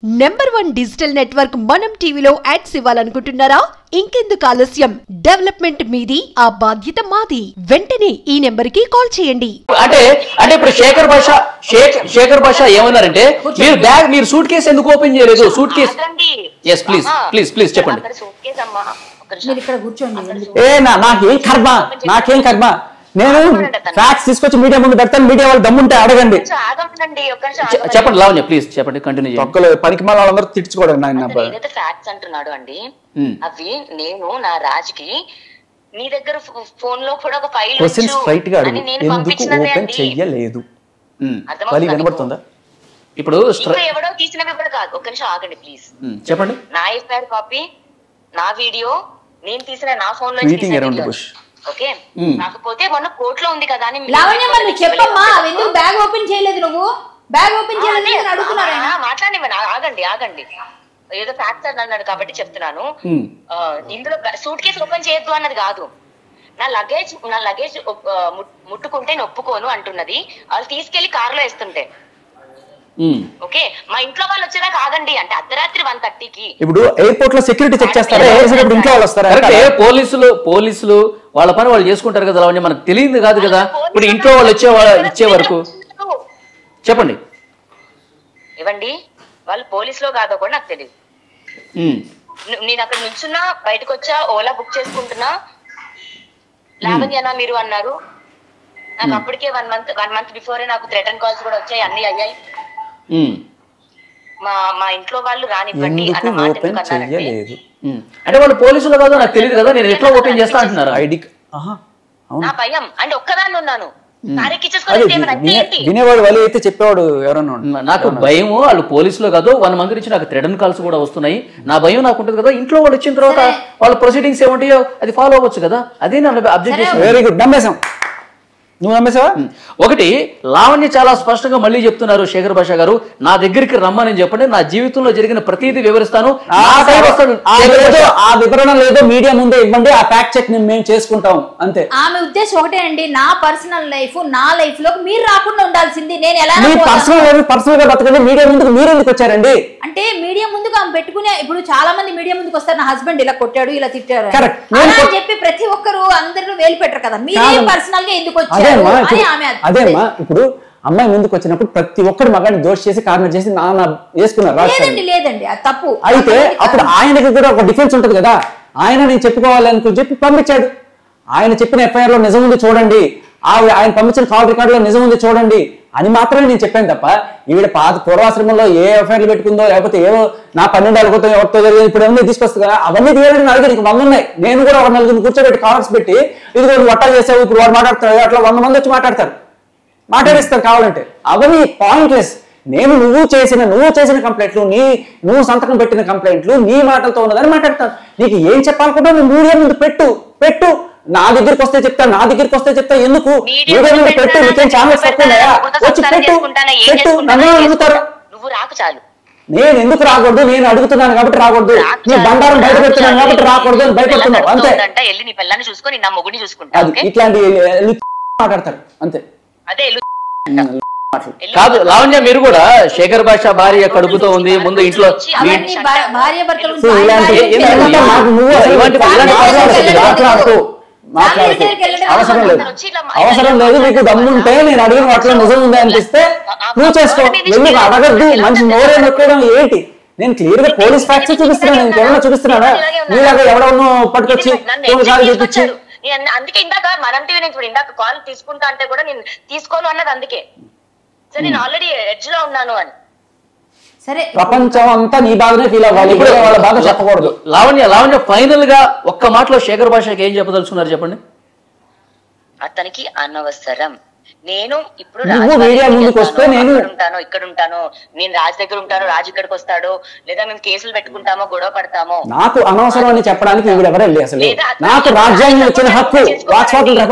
Number 1 digital network మనం టీవీలో ads ఇవ్వాలనుకుంటున్నారా? ఇంకెందుకు ఆలస్యం? డెవలప్మెంట్ మీది, ఆ బాధ్యత మాది. వెంటనే ఈ నెంబర్ కి కాల్ చేయండి. అంటే ఇప్పుడు శేఖర్ భాష ఏమన్నారంటే మీరు సూట్ కేసు ఎందుకు ఓపెన్ చేయలేదు? సూట్ కేసు yes ప్లీజ్ చెప్పండి. నాకేం కర్మ నేను ఫ్యాక్ట్స్ తీసుకొచ్చి మీడియా ముందు పెడతాను. మీడియా వాళ్ళు దమ్ముంటే అడగండి. చెప్పండి లావణ్య ప్లీజ్ చెప్పండి, కంటిన్యూ చేయండి. పనికి మళ్ళీ వాళ్ళందరూ తిట్టుకోవడం ఏదైతే ఫ్యాక్ట్స్ అంటున్నాడు అండి అవి నేను నా రాజుకి నీ దగ్గర ఫోన్ లో కూడా ఒక ఫైల్ స్ట్రైట్ గా అడుగు, ఎందుకు ఓపెన్ చెయ్యలేదు? వినబడుతుందా? ఇప్పుడు ఎవడో తీసినవి కూడా కాదు. ఒక్క నిమిషం ఆగండి ప్లీజ్. చెప్పండి. నా ఎఫ్ఐఆర్ కాపీ, నా వీడియో, నేను తీసిన నా ఫోన్ లో ఓకే. కాకపోతే మొన్న కోర్టులో ఉంది కదా అని చెప్పమ్మా, ఎందుకు బ్యాగ్ ఓపెన్ చేయలేదు? నువ్వు బ్యాగ్ ఓపెన్ చేయలేదు అడుగుతున్నారా? మాట్లాడి ఆగండి ఏదో ఫ్యాక్ట్స్ అన్నాడు కాబట్టి చెప్తున్నాను. ఇందులో సూట్ కేసు ఓపెన్ చేయొద్దు అన్నది కాదు. నా లగేజ్ ముట్టుకుంటే నొప్పుకోను అంటున్నది. వాళ్ళు తీసుకెళ్లి కారులో వేస్తుంటే ఓకే. మా ఇంట్లో వాళ్ళు వచ్చేదాకా ఆగండి అంటే అర్ధరాత్రి 1:30కి. ఇప్పుడు ఎయిర్పోర్ట్ లో సెక్యూరిటీ చెక్ చేస్తారా? ఇంట్లో వాళ్ళు వస్తారా? పోలీసులు వాళ్ళ పని వాళ్ళు చేసుకుంటారు కదా. అవన్నీ మనకు తెలియదు కాదు కదా. ఇప్పుడు ఇంట్లో వాళ్ళు ఇచ్చే వరకు చెప్పండి. ఇవ్వండి, వాళ్ళు పోలీసులో కాదో కూడా నాకు తెలియదు. నేను అక్కడ నుంచున్నా, బయటకు వచ్చా, ఓలా బుక్ చేసుకుంటున్నా. లావణ్యనా మీరు అన్నారు. నాకు అప్పటికే 1 మంత్ బిఫోరే నాకు థ్రెటన్ కాల్స్ కూడా వచ్చాయి, అన్ని అయ్యాయి. మా ఇంట్లో వాళ్ళు రానివ్వండి అన్న మాట అంటే వాళ్ళు పోలీసులు కాదు నాకు తెలియదు కదా, నేను ఎట్లా ఓపెన్ చేస్తా అంటున్నారు. ఐడి నా భయం అంటే ఒక్కదాన్ని ఉన్నాను. వినేవాడు వాళ్ళు అయితే చెప్పేవాడు ఎవరన్నా. నాకు భయం, వాళ్ళు పోలీసులు కాదు 1 మంత్ నుంచి నాకు థ్రెటన్ కాల్స్ కూడా వస్తున్నాయి. నా భయం నాకు ఉంటుంది కదా. ఇంట్లో వాళ్ళు వచ్చిన తర్వాత వాళ్ళ ప్రొసీడింగ్స్ ఏముంటాయో అది ఫాలో అవ్వచ్చు కదా. అదే నన్ను అబ్జెక్ట్ చేసి. వెరీ గుడ్, నమ్మేశాం. నువ్వు నమ్మేసావా? ఒకటి లావణ్య చాలా స్పష్టంగా మళ్ళీ చెప్తున్నారు. శేఖర్ భాష గారు నా దగ్గరికి రమ్మని చెప్పండి, నా జీవితంలో జరిగిన ప్రతిదీ వివరిస్తాను. ఆ వివరణ లేదో మీడియా ముందే ఇవ్వండి, ఆ ఫ్యాక్ట్ చెక్ మేము చేసుకుంటాం అంతే. ఆమె ఉద్దేశం ఒకటే అండి, నా పర్సనల్ లైఫ్ నా లైఫ్ లో మీరు రాకుండా ఉండాల్సింది. నేను ఎలా పర్సనల్ గా బతకండి, మీడియా ముందుకు మీరు ఎందుకు వచ్చారండి? అంటే మీడియా ముందుకు ఆమె పెట్టుకునే. ఇప్పుడు చాలా మంది మీడియా ముందుకు వస్తారు, నా హస్బెండ్ ఇలా కొట్టాడు, ఇలా తిట్టారు అని చెప్పి ప్రతి ఒక్కరు అందరూ వేలు పెట్టరు కదా. మీరే పర్సనల్ గా ఎందుకు వచ్చారు? అదేమ్మా, ఇప్పుడు అమ్మాయి ముందుకు వచ్చినప్పుడు ప్రతి ఒక్కరు మగాన్ని దోష చేసి కార్నర్ చేసి నాన్న వేసుకున్నారు. లేదండి అది తప్పు. అయితే అప్పుడు ఆయనకి కూడా ఒక డిఫెన్స్ ఉంటుంది కదా. ఆయన నేను చెప్పుకోవాలని చెప్పి పంపించాడు. ఆయన చెప్పిన ఎఫ్ఐఆర్ లో నిజం ఉంది చూడండి, ఆయన పంపించిన కాల్ రికార్డు లో నిజం ఉంది చూడండి అని మాత్రమే నేను చెప్పాను తప్ప ఈవిడ పూర్వాశ్రమంలో ఏ ఎఫ్ఐఆర్లు పెట్టుకుందో లేకపోతే ఏవో నా 12 అడుగుతో ఎవరితో జరిగింది ఇప్పుడు ఏమన్నా తీసుకొస్తుంది కదా, అవన్నీ తీయాలని అడిగారు. ఇంక 100 ఉన్నాయి. నేను కూడా ఒక 4 కూర్చోబెట్టి కాలర్స్ పెట్టి ఇది నువ్వు వట్టా చేసావు, ఇప్పుడు వాడు మాట్లాడతారు, అట్లా 100 మంది వచ్చి మాట్లాడిస్తారు కావాలంటే. అవన్నీ పాయింట్లెస్. నువ్వు చేసిన కంప్లైంట్లు, నువ్వు సంతకం పెట్టిన కంప్లైంట్లు నీ మాటలతో ఉన్నదని మాట్లాడతాను. నీకు ఏం చెప్పాలనుకుంటా నువ్వు మీడియా ముందు పెట్టు. నా దగ్గరికి వస్తే చెప్తా ఎందుకు మీడియా ముందు పెట్టు. నీకేం ఛానల్స్ తక్కువన్నాయా? వచ్చి పెట్టు నన్ను అడుగుతారు. నేను ఎందుకు రాకూడదు? నేను అడుగుతున్నాను కాబట్టి రాకూడదు. నీ బండారం బయట పెడుతున్నాను కాబట్టి రాకూడదు అని భయపడుతున్నావు అంతే. ఇట్లాంటి మాట్లాడతారు అంతే. కాదు లావణ్య, మీరు కూడా శేఖర్ భాష భార్య కడుపుతో ఉంది, ముందు ఇంట్లో అవసరం లేదు. నీకు దమ్ముంటే నేను అడిగిన వాటిలో నిజం ఉంది అనిపిస్తే నువ్వు చేసుకో. ఎందుకు అడగద్దు? మంచి నోరే నొక్కడం ఏంటి? నేను క్లియర్ గా పోలీస్ ఫ్యాక్ట్స్ చూపిస్తున్నాను. ఇంకేమన్నా చూపిస్తున్నాడా? నీలాగా ఎవడన్నా పట్టుకొచ్చి చూపించి. అందుకే ఇందాక మనం టీవీ నుంచి ఇందాక కాల్ తీసుకుంటా అంటే కూడా నేను తీసుకోను అన్నది అందుకే. సరే నేను ఆల్రెడీ ఎడ్జ్ లో ఉన్నాను అని. సరే ప్రపంచం అంతా నీ బాగానే ఫీల్ అవ్వాలి, వాళ్ళ బాగా చెప్పకూడదు. లావణ్య ఫైనల్ గా ఒక్క మాటలో శేఖర్ భాషకి ఏం చెప్పదలుచుకున్నారు చెప్పండి. అతనికి అనవసరం. నేను ఇప్పుడు ఇక్కడ ఉంటాను, నేను రాజు దగ్గర ఉంటాను, రాజు ఇక్కడికి వస్తాడు, లేదా మేము కేసులు పెట్టుకుంటామో గొడవ పడతామో. నాకు అనవసరం అని చెప్పడానికి ఎవరెళ్ళి అసలు నాకు రాజ్యాంగం ఇచ్చిన హక్కు,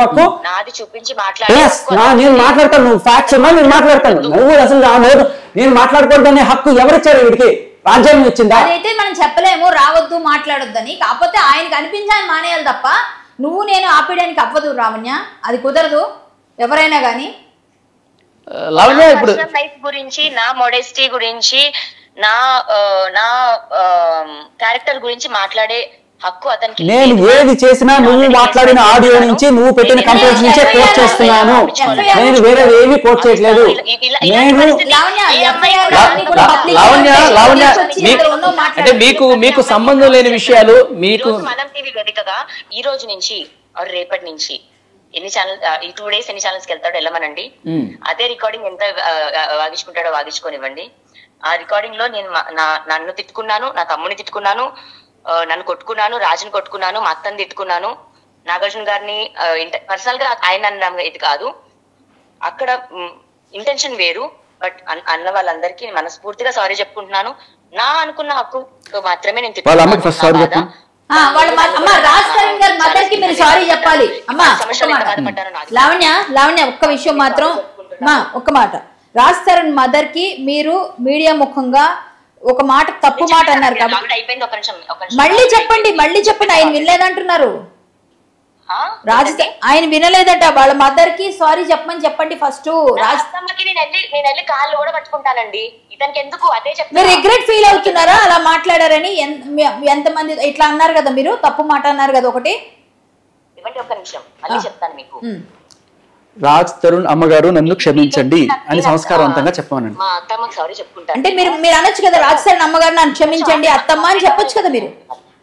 హక్కు నాది చూపించి నేను మాట్లాడతాను. నువ్వు ఫ్యాక్ట్స్ ఉన్నా నేను మాట్లాడతాను. నువ్వు అసలు నేను మాట్లాడకూడదనే హక్కు ఎవరిచ్చారు? వీడికి రాజ్యాంగం ఇచ్చిందా? అదైతే మనం చెప్పలేము, రావద్దు మాట్లాడొద్దని. కాకపోతే ఆయనకి అనిపించాలని మానేయాలి తప్ప నువ్వు నేను ఆపేయడానికి అవ్వదు రావణ్య, అది కుదరదు ఎవరైనా గానీ. లావణ్య ఇప్పుడు లైఫ్ గురించి, నా మోడెస్టీ గురించి నా నా క్యారెక్టర్ గురించి మాట్లాడే హక్కు అతనికి. నేను ఏది చేసినా నువ్వు మాట్లాడిన ఆడియో నుంచి, నువ్వు పెట్టిన కంప్లైంట్స్ నుంచే కోట్ చేస్తున్నాను. నేను వేరే ఏమీ కోట్ చేయట్లేదు. నేను లావణ్య అంటే మీకు సంబంధం లేని విషయాలు మీకు మనం టీవీ వేదికగా ఈ రోజు నుంచి రేపటి నుంచి ఎన్ని ఛానల్ ఈ 2 days ఎన్ని ఛానల్స్ కి వెళ్తాడో వెళ్ళమనండి. అదే రికార్డింగ్ ఎంత వాగించుకుంటాడో వాగించుకోనివ్వండి. ఆ రికార్డింగ్ లో నేను నన్ను తిట్టుకున్నాను, నా తమ్ముని తిట్టుకున్నాను, నన్ను కొట్టుకున్నాను, రాజుని కొట్టుకున్నాను, మా అత్తని తిట్టుకున్నాను, నాగార్జున గారిని పర్సనల్ గా ఆయన ఇది కాదు, అక్కడ ఇంటెన్షన్ వేరు. బట్ అన్న వాళ్ళందరికీ మనస్ఫూర్తిగా సారీ చెప్పుకుంటున్నాను. నా అనుకున్న హక్కు మాత్రమే నేను తిట్టుకున్నాను. లావణ్య ఒక్క విషయం మాత్రం, ఒక్క మాట, రాజ్ తరుణ్ మదర్ కి మీరు మీడియా ముఖంగా ఒక మాట తప్పు మాట అన్నారు కాబట్టి మళ్ళీ చెప్పండి ఆయన వినలేదంటున్నారు. ఆయన వినలేదట. వాళ్ళ మదర్ కి సారీ చెప్పండి ఫస్ట్. నేను కాళ్ళు కూడా పట్టుకుంటానండి. ఇతనికి ఎందుకు అదే చెప్పి మీరు రిగ్రెట్ ఫీల్ అవుతున్నారా అలా మాట్లాడారని? ఎంతమంది ఇట్లా అన్నారు కదా, మీరు తప్పు మాట అన్నారు కదా ఒకటి. ఇవ్వండి ఒక్క నిమిషం, మళ్ళీ చెప్తాను మీకు. రాజ్ తరుణ్ అమ్మగారు నన్ను క్షమించండి అని సంస్కారవంతంగా చెప్పానండి. మా అత్తమ్మకి సారీ చెప్పుకుంటాను. అంటే మీరు అనొచ్చు కదా, రాజ్ తరుణ్ అమ్మగారు నన్ను క్షమించండి అత్తమ్మ అని చెప్పొచ్చు కదా మీరు.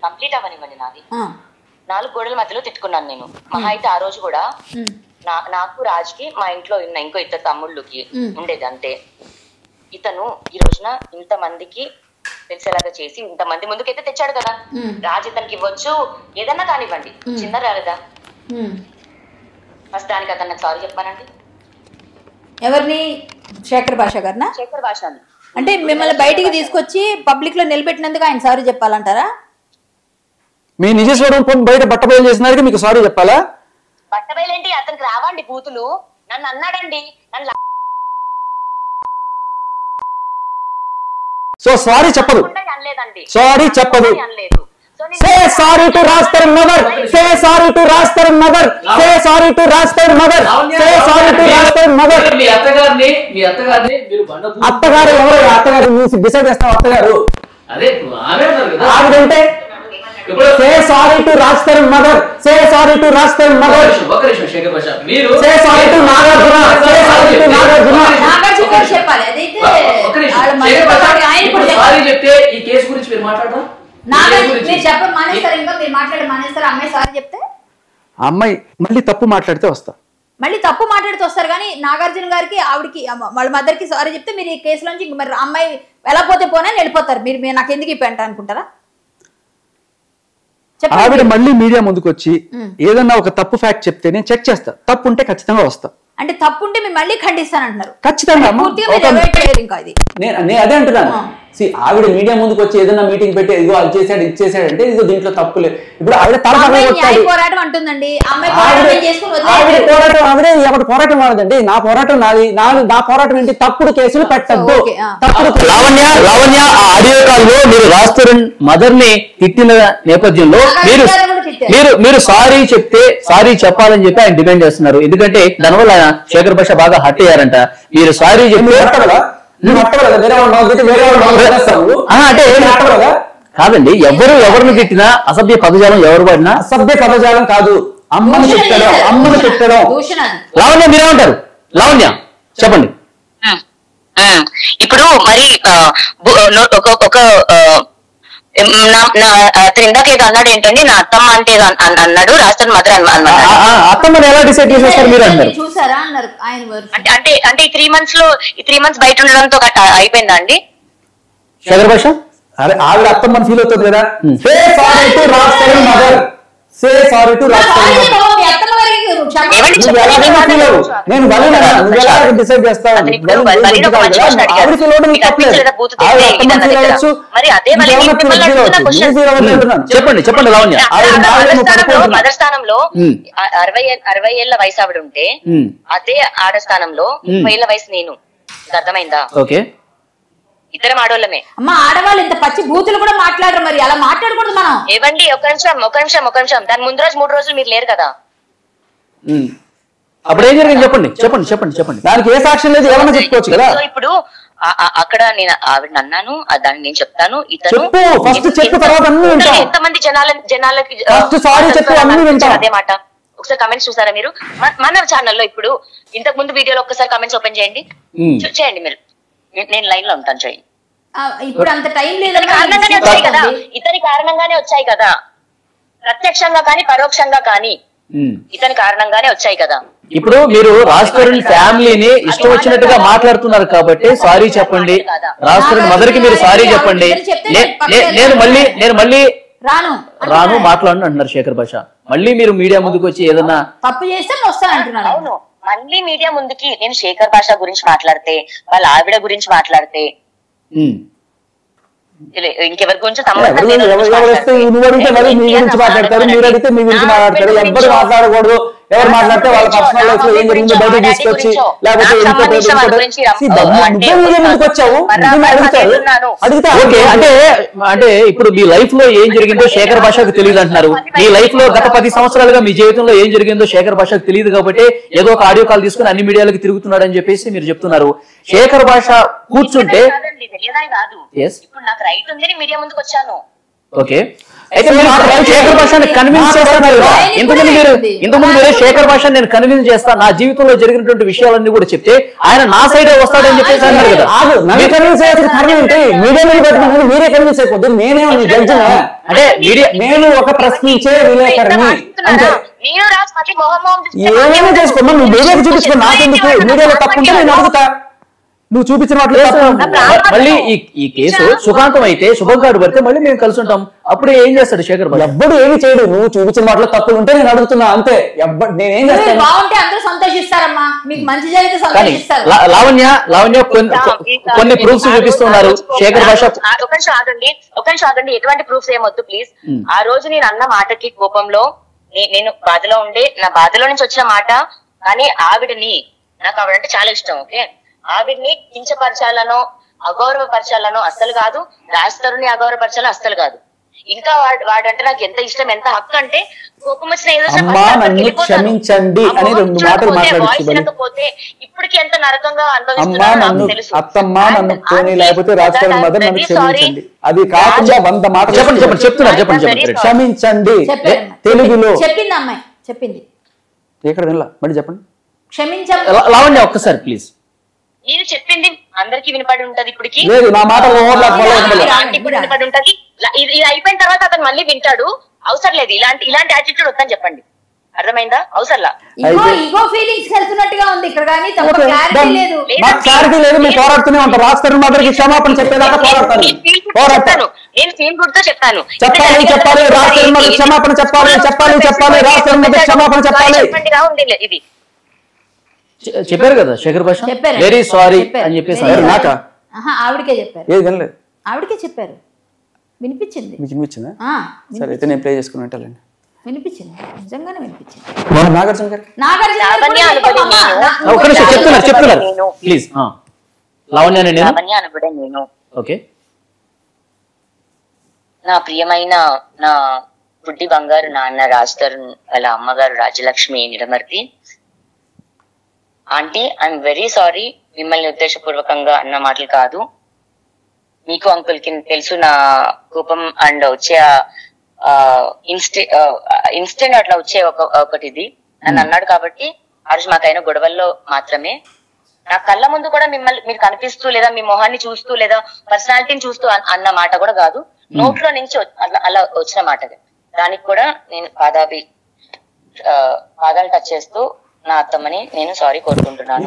కంప్లీట్ అవ్వనివ్వండి. నాది 4 గోడల మధ్యలో తిట్టుకున్నాను నేను. మహా అయితే ఆ రోజు కూడా నాకు రాజ్కి మా ఇంట్లో ఉన్న ఇంకో 2 తమ్ముళ్ళకి ఉండేది అంతే. ఇతను ఈ రోజున ఇంత మందికి తెలిసేలాగా చేసి ఇంతమంది ముందుకైతే తెచ్చాడు కదా. రాజ్ ఇతనికి ఇవ్వచ్చు, ఏదన్నా కానివ్వండి, చిన్న రాలేదా? ఫస్ట్ దానికి అతను నాకు సారీ చెప్పానండి. ఎవరిని? శేఖర్ భాష గారినా? శేఖర్ భాష. అంటే మిమ్మల్ని బయటికి తీసుకొచ్చి పబ్లిక్ లో నిలబెట్టినందుకు ఆయన సారీ చెప్పాలంటారా? మీ నిజ స్వరూపం బయట బట్టబయలు చేసినారికి మీకు సారీ చెప్పాలా? బట్టబయలేంటి, అతనికి రావండి బూతులు. నన్ను అన్నాడండి, నన్ను సో సారీ చెప్పదు, సారీ చెప్పదు. Say sorry to Raj Taran mother. Say sorry to Raj Taran mother. Say sorry to Raj Taran mother. Say sorry to Raj Taran mother. మీ అత్తగారిని మీరు అత్తగారు ఎవరు? అత్తగారు నువ్వు డిసైడ్ చేస్తావు. అత్తగారు అదే ఆమె అన్నారు కదా. ఆవిడంటే Say sorry to Raj Taran mother. Say sorry to Raj Taran mother. ఒక నిమిషం శేఖర్ భాష, మీరు Say sorry to Nagarjuna. Say sorry to Nagarjuna. Nagarjuna చెప్పాలి. అదైతే సారీ చెప్తే ఈ కేసు గురించి మీరు మాట్లాడరా? అమ్మాయి మళ్ళీ తప్పు మాట్లాడితే వస్తా. మళ్ళీ తప్పు మాట్లాడుతూ వస్తారు కానీ నాగార్జున గారికి ఆవిడకి వాళ్ళ మదర్ కి సారీ చెప్తే మీరు ఈ కేసులోంచి మరి అమ్మాయి ఎలా పోతే పోనా వెళ్ళిపోతారు. మీరు నాకు ఎందుకు ఈ పెంట అనుకుంటారా? ఆవిడ మళ్ళీ మీడియా ముందుకు వచ్చి ఏదన్నా ఒక తప్పు ఫ్యాక్ట్ చెప్తే నేను చెక్ చేస్తా. తప్పు ఉంటే ఖచ్చితంగా వస్తా. అంటే తప్పు ఉంటే మేము మళ్ళీ ఖండిస్తానంటున్నారు. ఖచ్చితంగా నేను అదే అంటున్నాను. ఆవిడ మీడియా ముందుకు వచ్చి ఏదైనా మీటింగ్ పెట్టి ఇదిగో అది చేశాడు ఇది చేశాడు అంటే ఇదిగో దీంట్లో తప్పులే. ఇప్పుడు ఆవిడ పోరాటం అంటుందండి. ఎవరి పోరాటం వాడదండి. నా పోరాటం నాది. నా పోరాటం ఏంటి? తప్పుడు కేసులు పెట్టద్దు. లావణ్య ఆడియో కాల్ లో మీరు రాజ్ తరుణ్ మదర్ ని తిట్టిన నేపథ్యంలో మీరు సారీ చెప్తే సారీ చెప్పాలని చెప్పి ఆయన డిమాండ్ చేస్తున్నారు. ఎందుకంటే దానివల్ల ఆయన శేఖర్ భాష బాగా హట్ అయ్యారంట. మీరు సారీ చెప్తే అంటే కాదండి, ఎవరిని తిట్టినా అసభ్య పదజాలం ఎవరు పడినా అసభ్య పదజాలం కాదు, అమ్మను తిట్టడం. లావణ్య మీరేమంటారు? లావణ్య చెప్పండి. ఇప్పుడు మరి ఒక అతను ఇందాక ఏదో అన్నాడు ఏంటండి, నా అత్తమ్మ అంటే అన్నాడు, రాష్ట్ర మదర్ అన్నాడు. అత్తమ్మని ఎలా డిసైడ్ చేసేస్తారు మీరు అన్నారు? చూసారా అన్నారు ఆయన. అంటే ఈ 3 months బయట ఉండడంతో అయిపోయిందా అండి శేఖర్ భాష? అరే ఆవిడ అత్తమ్మని ఫీల్ అవుతుంది కదా. Say sorry to Raj Tarun mother. Say sorry to Raj Tarun mother. నేను డిసైడ్ చేస్తాను. చెప్పండి లావణ్య. మదర్ స్థానంలో 60 ఏళ్ల వయసు ఆవిడ ఉంటే అదే ఆడ స్థానంలో 30 ఏళ్ల వయసు నేను. అర్థమైందా? ఓకే, ఇద్దరం ఆడోళ్ళమే. అమ్మా ఆడవాళ్ళు ఇంత పచ్చి బూతులు కూడా మాట్లాడరు. మరి అలా మాట్లాడకూడదు మనం. ఏవండి ఒక నిమిషం. దాని ముందు రోజు 3 రోజులు మీరు లేరు కదా. అప్పుడు ఏం జరిగింది చెప్పండి. దానికి ఏ సాక్ష్యం లేదు, ఏమన్నా చెప్పుకోవచ్చు కదా. సో ఇప్పుడు అక్కడ నేను ఆవిడ అన్నాను, దాన్ని నేను చెప్తాను. చెప్పు, ఫస్ట్ చెప్పు, తర్వాత అన్ని వింటాం. ఎంతమంది జనాలకి అదే మాట. ఒకసారి కమెంట్స్ చూసారా మీరు మన ఛానల్లో? ఇప్పుడు ఇంతకు ముందు వీడియోలో ఒక్కసారి కమెంట్స్ ఓపెన్ చేయండి, చేయండి మీరు. నేను లైన్ లో ఉంటాను, చేయండి. ఇప్పుడు అంత టైం లేదు. కారణంగానే వచ్చాయి కదా, ఇతని కారణంగానే వచ్చాయి కదా, ప్రత్యక్షంగా కానీ పరోక్షంగా కానీ ఇతని కారణంగానే వచ్చాయి కదా. ఇప్పుడు మీరు రాజ్ తరుణ్ ఫ్యామిలీని ఇష్టం వచ్చినట్టుగా మాట్లాడుతున్నారు కాబట్టి సారీ చెప్పండి. రాజ్ తరుణ్ మదర్ కి మీరు సారీ చెప్పండి. నేను మళ్ళీ రాను మాట్లాడను అంటున్నారు శేఖర్ భాష. మళ్ళీ మీరు మీడియా ముందుకు వచ్చి ఏదన్నా తప్పు చేస్తే వస్తానంటున్నారు. అవును, మళ్ళీ మీడియా ముందుకి నేను శేఖర్ భాష గురించి మాట్లాడితే, వాళ్ళ ఆవిడ గురించి మాట్లాడితే, ఇంకెవరి గురించి మాట్లాడకూడదు. ఎవరు మాట్లాడితే వాళ్ళ పర్సనల్ లైఫ్ లో ఏం జరిగిందో బయటకు తీసుకొచ్చి లేకపోతే అంటే ఇప్పుడు మీ లైఫ్ లో ఏం జరిగిందో శేఖర్ భాషకు తెలియదు అంటున్నారు. మీ లైఫ్ లో గత 10 సంవత్సరాలుగా మీ జీవితంలో ఏం జరిగిందో శేఖర్ భాషకు తెలియదు కాబట్టి ఏదో ఒక ఆడియో కాల్ తీసుకుని అన్ని మీడియాలకు తిరుగుతున్నాడు అని చెప్పేసి మీరు చెప్తున్నారు. శేఖర్ భాష కూర్చుంటే ఇప్పుడు నాకు రైట్ ఉంది, మీడియా ముందుకు వచ్చాను. ఓకే, అయితే శేఖర్ భాషని కన్విన్స్ చేస్తున్నారు కదా. ఇంతకుముందు మీరే శేఖర్ భాష నేను కన్విన్స్ చేస్తా, నా జీవితంలో జరిగినటువంటి విషయాలన్నీ కూడా చెప్తే ఆయన నా సైడే వస్తాడని చెప్పేసి అన్నారు కదా. మీరే కన్విన్స్ అయిపోద్దు. నేనే అంటే నేను ఒక ప్రశ్నించే విలేకరిని అంటే ఏమైనా చేసుకోమా, నువ్వు మీడియాకి చూపించుకో, నాకెందుకు? మీడియాలో తప్పుంటే నేను అడుగుతా, నువ్వు చూపించిన మళ్ళీ ఈ కేసు సుఖాంతం అయితే శుభం కార్డు పడితే మళ్ళీ మేము కలిసి ఉంటాం. అప్పుడు ఏం చేస్తాడు శేఖర్ భాష? ఎవ్వడు ఏమి చేయడు. నువ్వు చూపించిన వాటిలో తప్పులు ఉంటే నేను అడుగుతున్నా అంతే. నేనేం చేస్తాను? బాగుంటే అందరూ సంతోషిస్తారమ్మా, మీకు మంచి జరిగితే సంతోషిస్తారు. లావణ్య కొన్ని ప్రూఫ్స్ చూపిస్తున్నారు శేఖర్ భాష. ఒక నిమిషం ఆగండి, ఎటువంటి ప్రూఫ్స్ ఏమొద్దు ప్లీజ్. ఆ రోజు నేను అన్న మాటకి కోపంలో, నేను బాధలో ఉండే, నా బాధలో నుంచి వచ్చిన మాట, కానీ ఆవిడని, నాకు ఆవిడంటే చాలా ఇష్టం. ఓకే, ఆవిడ్ని కించపరచాలనో అగౌరవపరచాలనో అస్సలు కాదు, రాజ్ తరుణ్ని అగౌరవపరచాలో అస్సలు కాదు. ఇంకా వాడంటే నాకు ఎంత ఇష్టం, ఎంత హక్కు అంటే కోపం వచ్చిన క్షమించండి అని 2 మాటలు మాట్లాడకపోతే ఇప్పటికి ఎంత నరకంగా అనుభవిస్తున్నాను తెలుసు. అత్తమ్మా నన్ను పోనీ, లేకపోతే రాజ్ తరుణ్ మదర్ నన్ను క్షమించండి. అది కాకుండా 100 మాటలు చెప్పండి. క్షమించండి తెలుగులో చెప్పింది అమ్మాయి, చెప్పింది. ఎక్కడ వినలా, మళ్ళీ చెప్పండి. క్షమించండి లావణ్య ఒక్కసారి ప్లీజ్. నేను చెప్పింది అందరికి వినపడి ఉంటది. ఇప్పటికి నా మాట వినపడి ఉంటది. ఇది అయిపోయిన తర్వాత అతను మళ్ళీ వింటాడు. అవసరం లేదు ఇలాంటి యాటిట్యూడ్ వద్దని చెప్పండి, అర్థమైందా? అవసరంలా ఈగో ఫీలింగ్స్ వెళ్తున్నట్టుగా ఉంది ఇక్కడ, కానీ క్లారిటీ లేదు. మేము పోరాడుతూనే ఉంటాం. రాజ్ తరుణ్ మదర్కి క్షమాపణ చెప్పేదాకా పోరాడతాను. నేను ఫీల్ గుడ్ తో చెప్తాను. చెప్పాలి రాజ్ తరుణ్ మదర్ క్షమాపణ చెప్పాలి. రాజ్ తరుణ్ మదర్ క్షమాపణ చెప్పాలి. ఇది చెప్పారు కదా శేఖర్ భాష, వెరీ సారీ అని చెప్పేసి. ఆవిడకే చెప్పారు. ఏది వినలేదు, ఆవిడకే చెప్పారు. వినిపించింది. మీకు వినిపించిందా? సరే అయితే నేను ప్లే చేసుకుని వింటాలండి. వినిపించింది, నిజంగానే వినిపించింది. నాగార్జున గారు చెప్తున్నారు ప్లీజ్. లావణ్య నేను ఓకే, నా ప్రియమైన నా పుట్టి బంగారు నాన్న రాజ్ తరుణ్, వాళ్ళ అమ్మగారు Rajalakshmi Nidamarthi aunty, I'm very sorry. మిమ్మల్ని ఉద్దేశపూర్వకంగా అన్న మాటలు కాదు. మీకు అంకుల్ కి తెలుసు నా కోపం అండ్ వచ్చే ఇన్స్టెంట్ అట్లా వచ్చే ఒకటి ఇది అని అన్నాడు. కాబట్టి ఆ రోజు మాకైన గొడవల్లో మాత్రమే, నా కళ్ళ ముందు కూడా మిమ్మల్ని మీరు కనిపిస్తూ లేదా మీ మొహాన్ని చూస్తూ లేదా పర్సనాలిటీని చూస్తూ అన్న మాట కూడా కాదు, నోట్లో నుంచి అలా వచ్చిన మాట. దానికి కూడా నేను పాదాలు టచ్ చేస్తూ నా అత్తమ్మని నేను సారీ కోరుకుంటున్నాను,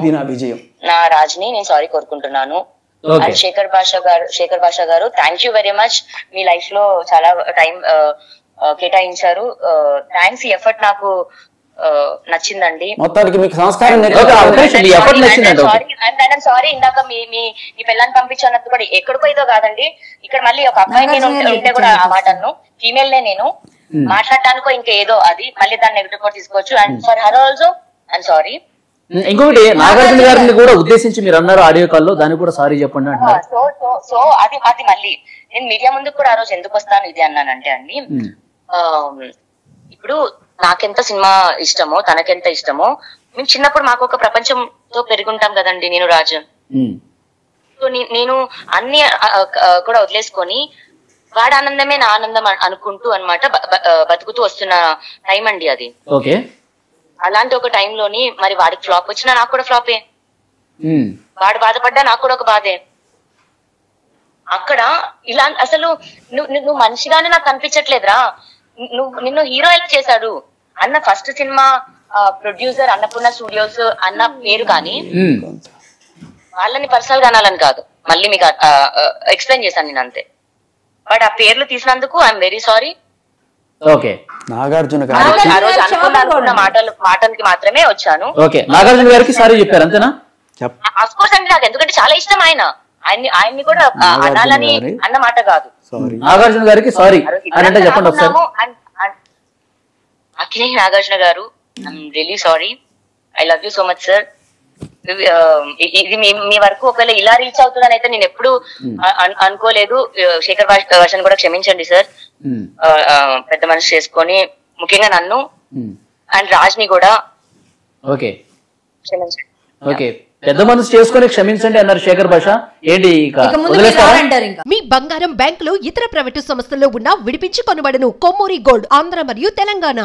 నా రాజ్ని నేను సారీ కోరుకుంటున్నాను. అండ్ శేఖర్ భాష గారు thank you very much. Me life లో చాలా టైం కేటాయించారు. థ్యాంక్స్. ఈ ఎఫర్ట్ నాకు నచ్చిందండి. సారీ ఇందాక మీ పిల్లని పంపించాను కూడా ఎక్కడికో ఏదో కాదండి. ఇక్కడ మళ్ళీ ఒక అబ్బాయి నేను ఉంటే కూడా ఆ మాటను ఫీమేల్ నే నేను మాట్లాడటానికో ఇంకా ఏదో అది మళ్ళీ దాన్ని నెగిటివ్ కూడా తీసుకోవచ్చు. And for her also I'm sorry. ఇంకొకటి నాగార్జున గారిని కూడా ఉద్దేశించి మీరు అన్నారు ఆడియో కాల్లో, దాన్ని కూడా సారీ చెప్పండి అంటున్నారు. సో అది మళ్ళీ నేను మీడియా ముందుకు కూడా ఆ రోజు ఎందుకు వస్తాను ఇది అన్నానంటే అండి, ఇప్పుడు నాకెంత సినిమా ఇష్టమో తనకెంత ఇష్టమో మేము చిన్నప్పుడు మాకు ఒక ప్రపంచంతో పెరుగుంటాం కదండి నేను రాజు. సో నేను అన్ని కూడా వదిలేసుకొని వాడి ఆనందమే నా ఆనందం అనుకుంటూ అన్నమాట బతుకుతూ వస్తున్న టైం అండి అది. ఓకే. అలాంటి ఒక టైంలోని మరి వాడికి ఫ్లాప్ వచ్చినా నాకు కూడా ఫ్లాపే, వాడు బాధపడ్డా నాకు కూడా ఒక బాధే. అక్కడ ఇలా అసలు నువ్వు మనిషిగానే నాకు కనిపించట్లేదురా, నిన్ను హీరో ఎలా చేశాడు అన్న first cinema producer Annapurna studios అన్న పేరు కానీ వాళ్ళని పర్సనల్ గా అనాలని కాదు, మళ్ళీ మీకు ఎక్స్ప్లెయిన్ చేశాను నేను అంతే. బట్ ఆ పేర్లు తీసినందుకు I'm very sorry. Okay. Nagarjuna ఆ రోజు అనుకున్న మాటలకి మాత్రమే వచ్చాను. ఓకే. నాగార్జున గారికి సారీ చెప్పారు అంతేనా? అఫ్ కోర్స్ అండి, నాకు ఎందుకంటే చాలా ఇష్టం ఆయన్ని కూడా అనాలని అన్న మాట కాదు. నాగార్జున గారికి సారీ అని అంటే చెప్పండి ఒకసారి. అక్కినేని నాగార్జున గారు, I'm really sorry, I love you so much sir. ఇది మీ వరకు ఒకవేళ ఇలా రీచ్ అవుతుందని అయితే నేను ఎప్పుడు అనుకోలేదు. శేఖర్ భాషను కూడా క్షమించండి సార్, పెద్ద మనసు చేసుకొని ముఖ్యంగా నన్ను అండ్ రాజ్ ని కూడా క్షమించండి. ఓకే. పెద్ద మనసు చేసుకుని క్షమించండి అన్నారు శేఖర్ భాష. ఏంటి మీ బంగారం బ్యాంకులో ఇతర ప్రైవేటు సంస్థల్లో ఉన్న విడిపించి కొనబడను. కొమ్మూరి గోల్డ్, ఆంధ్ర మరియు తెలంగాణ.